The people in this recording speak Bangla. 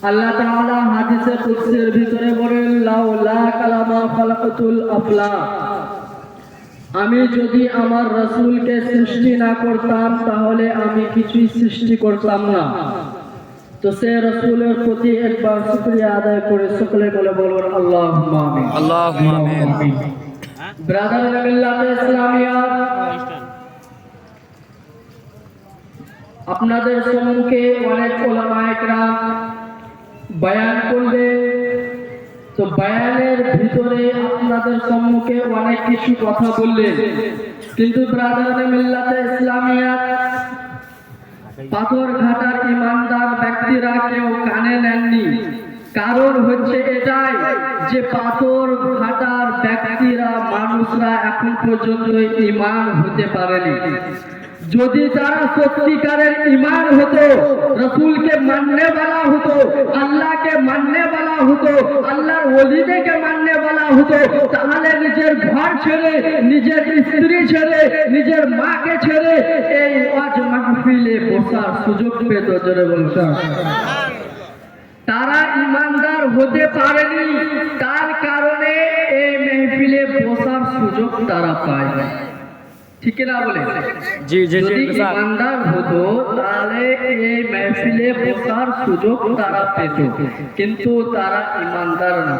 আল্লাহ তাআলা হাদিসে কুদসির ভিতরে বলেন, লাউলা কালামা খালাকাতুল আফলাক, আমি যদি আমার রাসূলকে সৃষ্টি না করতাম তাহলে আমি কিছুই সৃষ্টি করতাম না। তো সে রাসূলের প্রতি একবার শুকরিয়া আদায় করে সকলে বলে বলুন আল্লাহুম্মা আমিন। আল্লাহুম্মা আমিন। ব্রাদার মিল্লাতে ইসলামিয়া, আপনাদের সম্মুখে অনেক উলামায়ে কেরাম বয়ান করবে। তো বয়ানের ভিতরে আপনাদের সম্মুখে অনেক কিছু কথা বললেন, কিন্তু ব্রাদার মিল্লাতে ইসলামিয়া পাথর ঘাটার ইমানদার ব্যক্তিরা কেউ কানে নেননি। কারণ হচ্ছে এটাই যে পাথর ঘাটার ব্যক্তিরা, মানুষরা এখন পর্যন্ত ঈমান হতে পারেনি। যদি তারা সত্যিকারের ঈমান হতো, রাসূলকে মাননে वाला হতো, আল্লাহকে মাননে वाला হতো, আল্লাহর ওলিদেরকে মাননে वाला হতো, তাহলে নিজের ঘর ছেড়ে, নিজের স্ত্রী ছেড়ে, নিজের মাকে ছেড়ে এই ওয়াজ মাহফিলে বসার সুযোগ পেত। জোরে বলুন। তারা ঈমানদার হতে পারেনি, তার কারণে এই মাহফিলে বসার সুযোগ তারা পায় না। ঠিক না বলে? জি জি যদি জি স্যার। ঈমানদার হতো তাহলে এই মাহফিলে বসার সুযোগ তারা পেত, কিন্তু তারা ঈমানদার না।